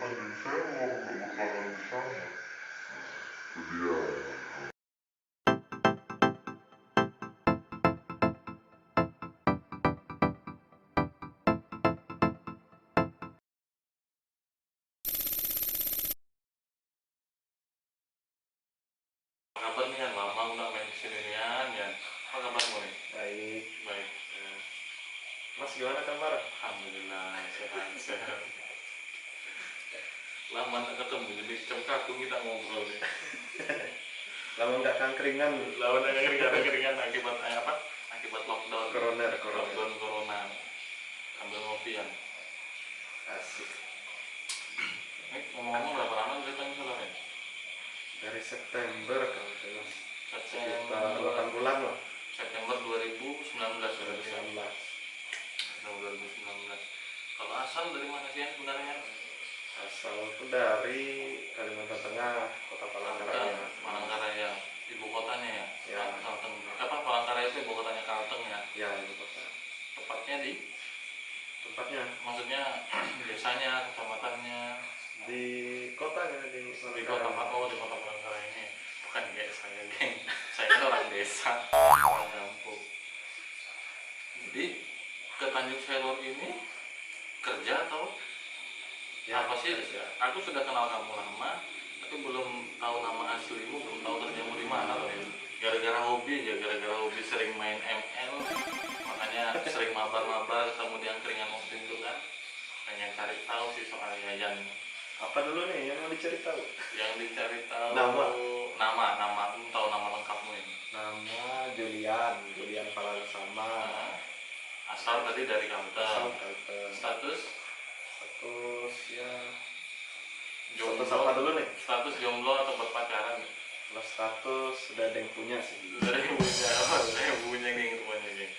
jadi saya mau bertahan di sana. Jadi ya, apa kabar nih, kan lama udah main kesini nih ya. Apa kabarmu nih? Baik, Baik. Mas gimana kabar? Alhamdulillah sehat. Lama tak ketemu jadi cengkak kita ngobrol nih. Lama nggak kangkringan. Lawan keringan akibat apa? Akibat lockdown. Corona. Lockdown corona. Ambil ngopi ya. Asik. Ini ngomong-ngomong berapa lama udah tanya soalnya? Dari September kalau tidak September sekitar 8 bulan lah. September 2019 berarti ya. 2019. September 2019. Kalau asal dari mana sih sebenarnya? Asal itu dari Kalimantan Tengah, Kota Palangkaraya. Palangkaraya, ibu kotanya ya? Ya. Kalteng. Apa Palangkaraya itu ibu kotanya Kalteng ya? Ya, ibu kota. Tepatnya di? Tempatnya Maksudnya desanya, kecamatannya? di kotanya di Di kota Palangkaraya. di kota Palangkaraya ini. Bukan kayak saya, geng. Saya kan orang desa, orang kampung. Jadi ke Tanjung Selor ini kerja atau Ya, apa sih? kerja. Aku sudah kenal kamu lama, tapi belum tahu nama aslimu, belum tahu kerjamu di mana loh ya. Gara-gara hobi aja, gara-gara hobi sering main ML, makanya sering mabar-mabar ketemu di angkringan waktu itu kan. Pengen cari tahu sih soal Yayan. Apa dulu nih yang mau dicari tahu? Yang dicari tahu Nama. aku tahu nama lengkapmu ini. Nama Julian Palansama. Nah, asal tadi dari Kalteng. Kalteng. Status Status ya. jomblo. Status apa dulu nih? Status jomblo atau berpacaran? Kalau status sudah ada yang punya sih. Dari punya nih rupanya geng.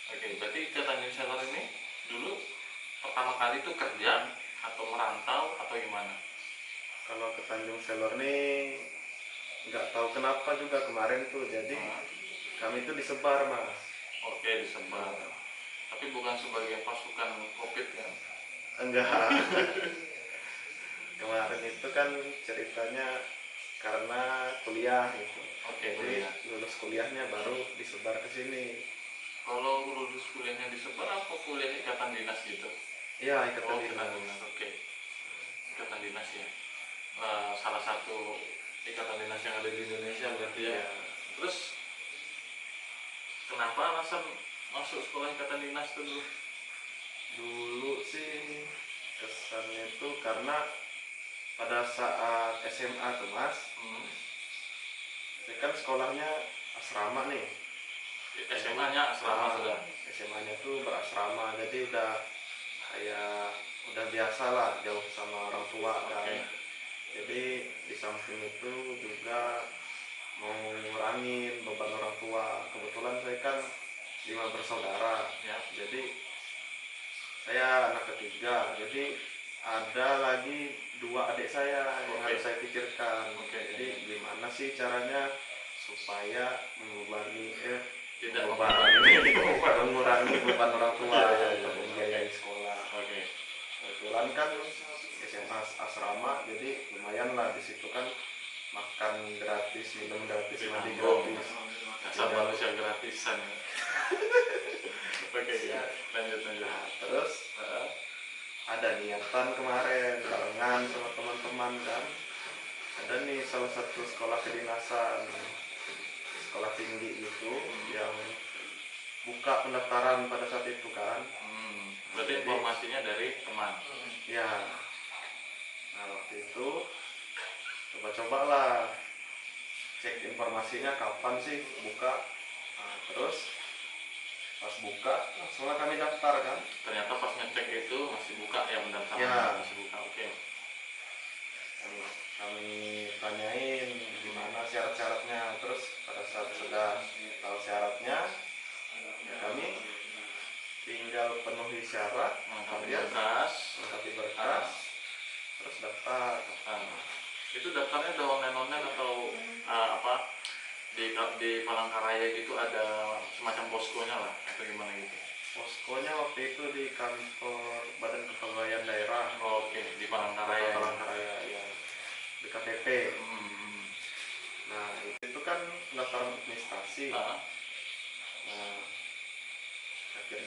Oke, berarti ke Tanjung Selor ini dulu pertama kali tuh kerja atau merantau atau gimana? Kalau ke Tanjung Selor nih nggak tahu kenapa juga kemarin tuh jadi kami tuh disebar mas. Oke, disebar. Tapi bukan sebagai pasukan COVID kan? Enggak. Kemarin itu kan ceritanya karena kuliah gitu. Oke, Jadi kuliah. lulus kuliahnya baru disebar ke sini. Kalau lulus kuliahnya disebar apa kuliah ikatan dinas gitu? Iya, ikatan Ikatan dinas. dinas. Oke. Ikatan dinas ya. Salah satu ikatan dinas yang ada di Indonesia berarti ya. Ya. Terus kenapa alasan masuk sekolah ikatan dinas tuh dulu? Dulu sih kesannya itu karena pada saat SMA tuh mas, saya kan sekolahnya asrama nih. SMA-nya asrama sudah. SMA-nya tuh berasrama, jadi udah kayak udah biasa lah jauh sama orang tua kan. Oke. Jadi di samping itu juga mau ngurangin beban orang tua. Kebetulan saya kan 5 bersaudara, Ya. jadi saya anak ketiga, jadi ada lagi 2 adik saya yang Oke. harus saya pikirkan. Oke. Jadi gimana sih caranya supaya mengurangi Tidak mengurangi beban orang tua Ya. untuk membiayai sekolah. Oke. Kebetulan kan SMA asrama, jadi lumayan lah di situ kan makan gratis, minum gratis, mandi gratis. Asal manusia gratisan. Oke ya, lanjut. Nah, terus ada niatan kemarin barengan sama teman-teman kan, ada nih salah satu sekolah kedinasan, sekolah tinggi itu yang buka pendaftaran pada saat itu kan. Berarti informasinya dari teman. Ya, nah waktu itu coba-cobalah cek informasinya kapan sih buka. Nah, terus pas buka langsunglah kami daftar kan. Ternyata pas ngecek itu masih buka ya pendaftaran. Ya. Masih buka. Oke. Kami tanyain gimana syarat-syaratnya, terus pada saat sudah tahu syaratnya kami tinggal penuhi syarat, Melengkapi berkas. terus daftar. Itu daftarnya ada online atau apa di Palangkaraya gitu ada semacam poskonya lah atau gimana gitu? Poskonya waktu itu di kantor Badan Kepegawaian Daerah. Oke, di Palangkaraya.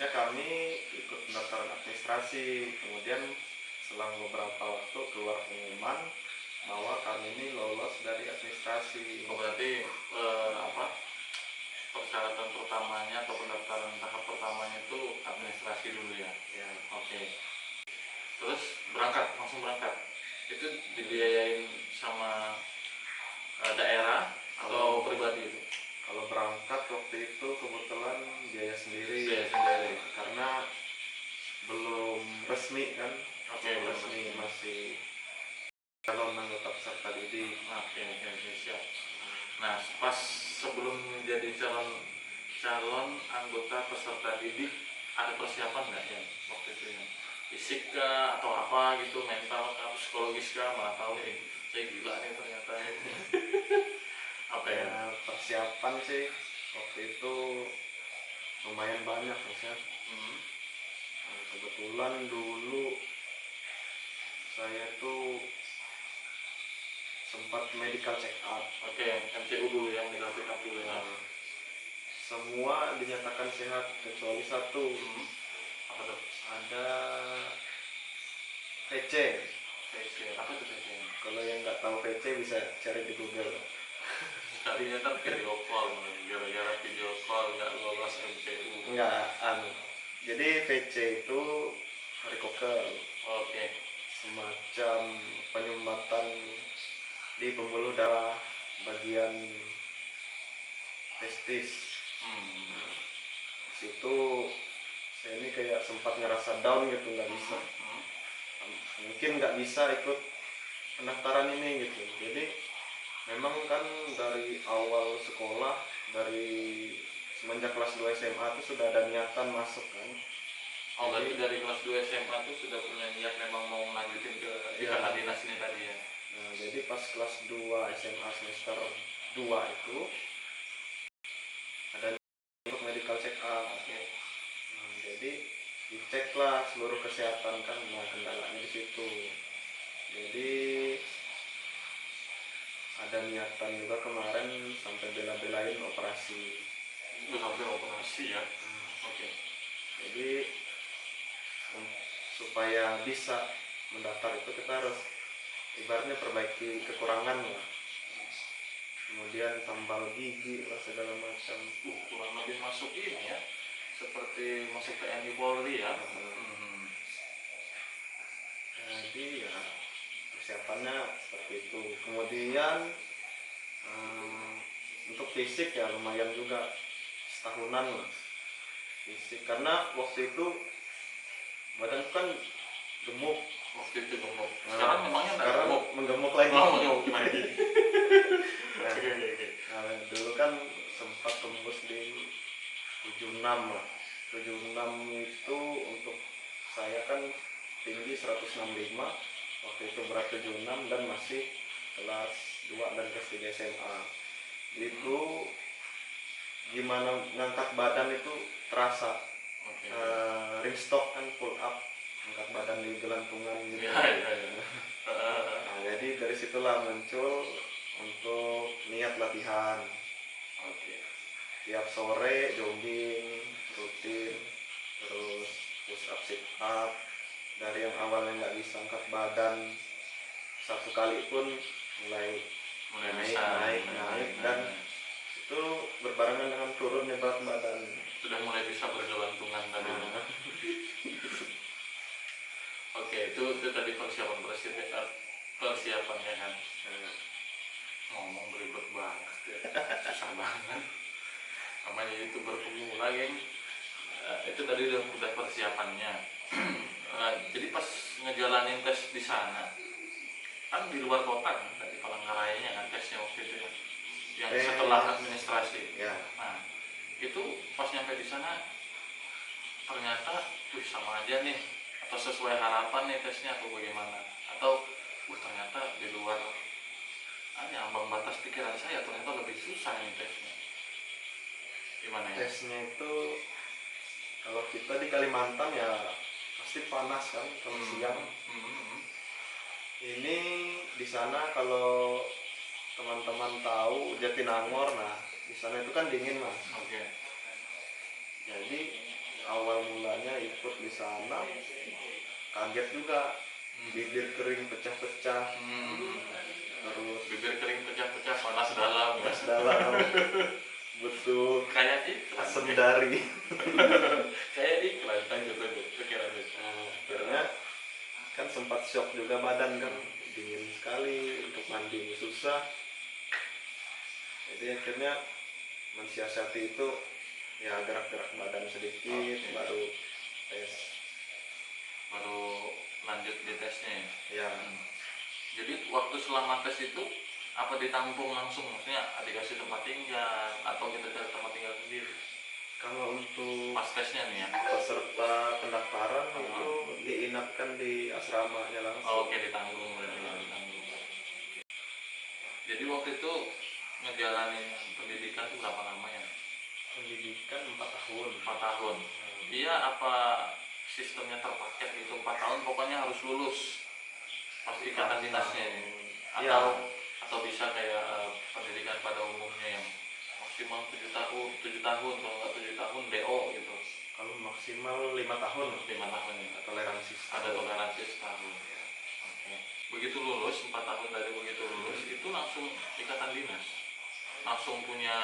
akhirnya kami ikut pendaftaran administrasi. Kemudian selang beberapa waktu keluar pengumuman bahwa kami ini lolos dari administrasi. Oh, berarti persyaratan pertamanya atau pendaftaran tahap pertamanya itu administrasi dulu ya? Ya. Oke. Terus langsung berangkat. Itu dibiayain sama daerah atau pribadi itu? Kalau berangkat waktu itu kebetulan biaya sendiri. Biaya sendiri. Karena belum resmi kan. Oke, belum belum resmi, resmi. masih calon anggota peserta didik. Oke, siap. Nah, pas sebelum jadi calon anggota peserta didik, ada persiapan nggak ya waktu itu ya? Fisik kah atau apa gitu, mental kah, psikologis kah, mana tahu nih, saya gila nih ternyata. Apa ya? Ya, persiapan sih waktu itu lumayan banyak maksudnya. Nah, kebetulan dulu saya tuh sempat medical check up. Oke, MCU dulu yang dilakukan dulu ya. Nah, semua dinyatakan sehat kecuali satu. Apa tuh? Ada VC. PC. Apa tuh PC? Kalau yang nggak tahu VC bisa cari di Google. Tadinya kan video call, gara-gara video call nggak lolos MCU. Enggak, jadi VC itu varikokel, Oke. semacam penyumbatan di pembuluh darah bagian testis. Situ saya ini kayak sempat ngerasa down gitu, nggak bisa, mungkin nggak bisa ikut pendaftaran ini gitu. Jadi memang kan dari awal sekolah, dari semenjak kelas 2 SMA itu sudah ada niatan masuk kan. Oh, berarti dari kelas 2 SMA tuh sudah punya niat memang mau lanjutin ke ikatan dinas ini tadi ya? Nah, jadi pas kelas 2 SMA semester 2 itu ada untuk medical check up. Nah, jadi diceklah seluruh kesehatan kan. Nah, kendalanya di situ. Jadi ada niatan juga kemarin sampai bela-belain operasi. Sampai operasi ya? Oke. Jadi supaya bisa mendaftar itu kita harus ibaratnya perbaiki kekurangan lah, kemudian tambal gigi lah segala macam. Kurang lebih masuk ini ya, seperti masuk TNI Polri ya. Jadi ya persiapannya seperti itu. Kemudian untuk fisik ya lumayan juga, setahunan lah fisik, karena waktu itu badan kan gemuk. Waktu itu gemuk. Sekarang memangnya nggak Sekarang gemuk? menggemuk lagi. Oh, gemuk lagi. Nah, Oke. nah, dulu kan sempat tembus di 76 lah. 76 itu untuk saya kan tinggi 165, waktu itu berat 76 dan masih kelas 2 dan kelas 3 SMA. Itu gimana ngangkat badan itu terasa. Ring stop kan, pull up, angkat badan di gelantungan gitu. Ya. Nah, jadi dari situlah muncul untuk niat latihan. Oke. Tiap sore jogging rutin, terus push up, sit up. Dari yang awalnya nggak bisa angkat badan, satu kali pun mulai naik, dan itu berbarengan dengan turunnya berat badan. Sudah mulai bisa bergelantungan tadi. Oke, itu tadi persiapannya kan. Ngomong beribet banget ya. Susah banget. Namanya itu berpemula, geng. Itu tadi udah persiapannya. Jadi pas ngejalanin tes di sana, kan di luar kota kan, di Palangkarayanya kan tesnya waktu itu ya. Yang setelah administrasi. Ya. Nah, itu pas nyampe di sana ternyata sama aja nih, atau sesuai harapan nih tesnya atau bagaimana, atau ternyata di luar ambang batas pikiran saya, ternyata lebih susah nih tesnya. Gimana ya? Tesnya itu kalau kita di Kalimantan ya pasti panas kan kalau siang. Ini di sana kalau teman-teman tahu Jatinangor, nah di sana itu kan dingin mas. Oke. Jadi awal mulanya ikut di sana kaget juga, bibir kering pecah-pecah, terus Bibir kering pecah-pecah, panas dalam. gas dalam, betul Kayak iklan. asam dari. Kayak iklan. Lanjut. Oke, lanjut. Akhirnya kan sempat shock juga badan kan, dingin sekali, untuk mandi susah. Jadi akhirnya mensiasati itu ya gerak-gerak badan sedikit, baru tes. Baru lanjut di tesnya. Ya, Jadi waktu selama tes itu apa ditampung langsung, maksudnya dikasih tempat tinggal atau kita cari tempat tinggal sendiri kalau untuk pas tesnya nih ya? peserta pendaftaran itu diinapkan di asramanya langsung. Oke, ditanggung berarti ya, ditanggung. Jadi waktu itu ngejalanin pendidikan itu berapa lama ya? Pendidikan 4 tahun. 4 tahun. Iya, apa sistemnya terpaket itu 4 tahun pokoknya harus lulus pas ikatan dinasnya ini? Iya. Atau bisa kayak pendidikan pada umumnya yang maksimal 7 tahun, 7 tahun, kalau nggak 7 tahun DO gitu. Kalau maksimal 5 tahun 5 tahun ya. toleransi. Ada toleransi setahun. Oke. Begitu lulus, 4 tahun dari begitu lulus itu langsung ikatan dinas. Langsung punya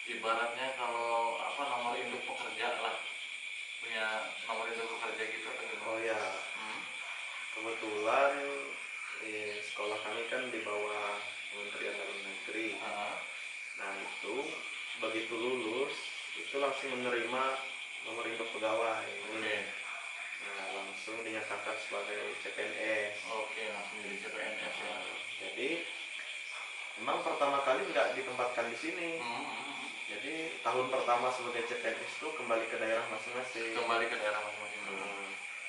ibaratnya kalau apa nomor induk pekerja lah. Punya nomor induk pekerja gitu atau gimana? Oh ya, kebetulan sekolah kami kan di bawah Kementerian Dalam Negeri. Nah itu begitu lulus itu langsung menerima nomor induk pegawai. Oke. Nah langsung dinyatakan sebagai CPNS. Oke, langsung jadi CPNS ya. Jadi memang pertama kali nggak ditempatkan di sini. Jadi tahun pertama sebagai CPNS itu kembali ke daerah masing-masing. Kembali ke daerah masing-masing dulu.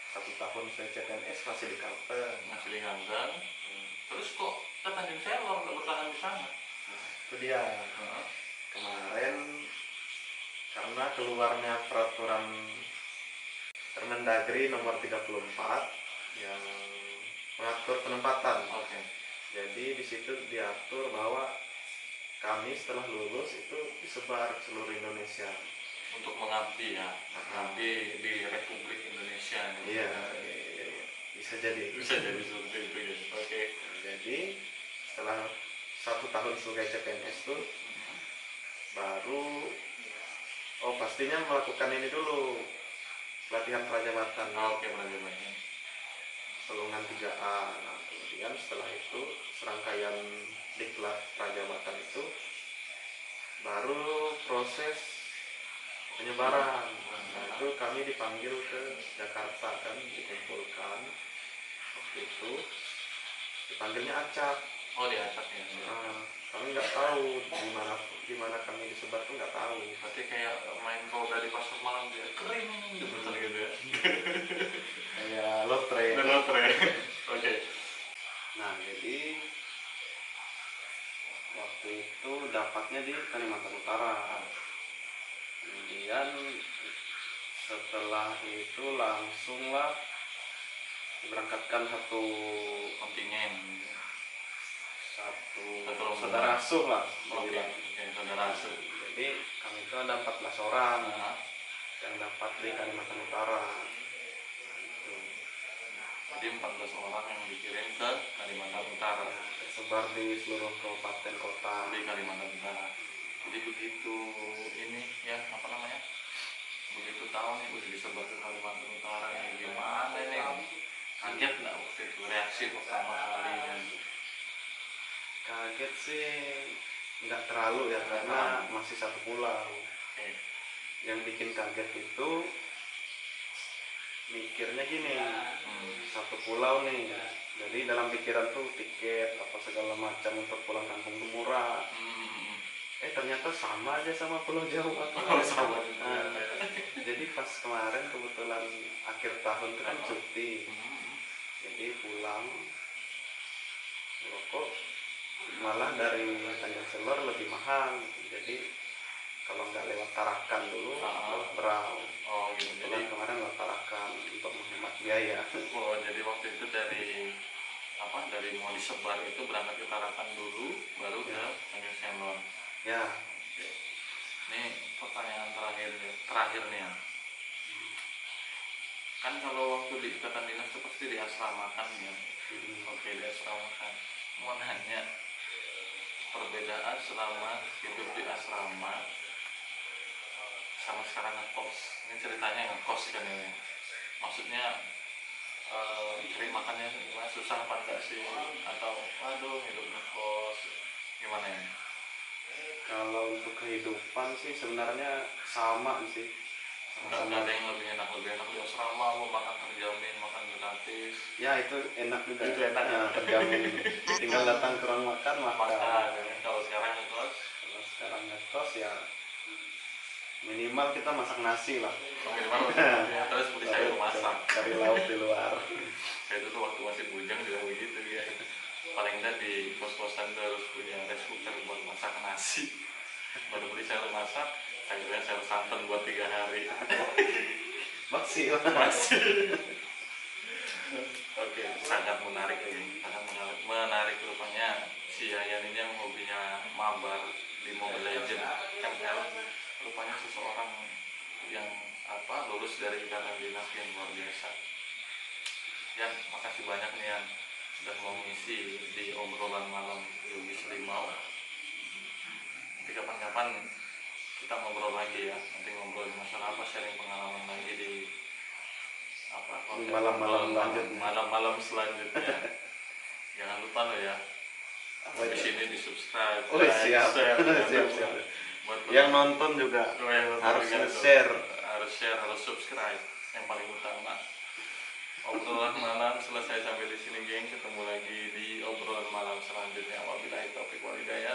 1 tahun saya CPNS masih di Kalteng. Masih di Kalteng. Terus kok ke Tanjung Selor nggak bertahan di sana? Itu dia. Kemarin karena keluarnya peraturan Permendagri nomor 34 yang mengatur penempatan. Oke. Jadi di situ diatur bahwa kami setelah lulus itu disebar ke seluruh Indonesia Untuk mengabdi ya, mengabdi di Republik Indonesia. Iya, bisa jadi. Bisa jadi seperti itu ya. Oke. Jadi setelah 1 tahun sebagai CPNS itu baru pastinya melakukan ini dulu, pelatihan prajabatan. Oke, prajabatan. Golongan 3A. Nah, kemudian setelah itu serangkaian diklat prajabatan itu baru proses penyebaran. Nah, itu kami dipanggil ke Jakarta kan, dikumpulkan. Waktu itu dipanggilnya acak. Oh, diacak ya. Nah, kami nggak tahu di mana kami disebar tuh nggak tahu. Berarti kayak main roda di pasar malam dia kering diputar gitu ya. Kayak lotre. Lotre. Oke. Nah, jadi waktu itu dapatnya di Kalimantan Utara. Kemudian setelah itu langsunglah diberangkatkan satu Kontingen. satu Satu saudara asuh lah. Oke, saudara asuh. Jadi kami itu ada 14 orang yang dapat di Kalimantan Utara. Nah, itu. Jadi 14 orang yang dikirim ke Kalimantan Utara, Tersebar di seluruh kabupaten kota di Kalimantan Utara. Jadi begitu ini ya apa namanya? Begitu tahu nih udah disebar ke Kalimantan Utara ini gimana nih? Kaget nggak waktu itu reaksi pertama kalinya? Kaget sih nggak terlalu ya, karena masih satu pulau. Yang bikin kaget itu mikirnya gini, satu pulau nih, jadi dalam pikiran tuh tiket apa segala macam untuk pulang kampung tuh murah. Ternyata sama aja sama Pulau Jawa. Sama. Jadi pas kemarin kebetulan akhir tahun itu kan cuti, jadi pulang kok malah dari Tanjung Selor lebih mahal. Jadi kalau nggak lewat Tarakan dulu lewat Berau. Oh gitu. Jadi kemarin lewat Tarakan untuk menghemat biaya. Oh, jadi waktu itu dari mau disebar itu berangkat ke Tarakan dulu, baru ke Tanjung Selor. Ya. Oke. Ini pertanyaan terakhir nih ya. Kan kalau waktu di ikatan dinas itu pasti diasramakan ya. Oke, diasramakan. Mau nanya perbedaan selama hidup di asrama sama sekarang ngekos. Ini ceritanya ngekos kan ini. Maksudnya cari makannya gimana, susah apa enggak sih? Atau aduh hidup ngekos gimana ya? Kalau untuk kehidupan sih sebenarnya sama sih. Enggak ada yang lebih enak di asrama, mau makan terjamin, makan gratis. Ya itu enak juga. Itu enak. Terjamin. Tinggal datang ke ruang makan makan. Kalau sekarang ngekos, Kalau sekarang ngekos ya minimal kita masak nasi lah. minimal terus beli sayur masak. Cari lauk di luar. Saya itu tuh waktu masih bujang juga begitu ya. Paling enggak di kos-kosan tuh harus punya rice cooker buat masak nasi. Baru beli sayur masak, sayurnya sayur santan buat 3 hari. Masih lah. Masih. Oke, sangat menarik ini, sangat menarik rupanya si Yayan ini yang hobinya mabar di Mobile Legends ML, rupanya seseorang yang lulus dari ikatan dinas yang luar biasa. Yan, makasih banyak nih Yan sudah mau mengisi di obrolan malam Yogis Limau. Nanti kapan-kapan kita ngobrol lagi ya, nanti ngobrol masalah apa, sharing pengalaman lagi di malam-malam selanjutnya. Jangan lupa lo ya, di sini di subscribe, Oh siap, siap. Yang nonton juga harus share, harus subscribe. Yang paling utama. Obrolan malam selesai sampai di sini, geng. Ketemu lagi di obrolan malam selanjutnya. Wabillahi taufiq wal hidayah.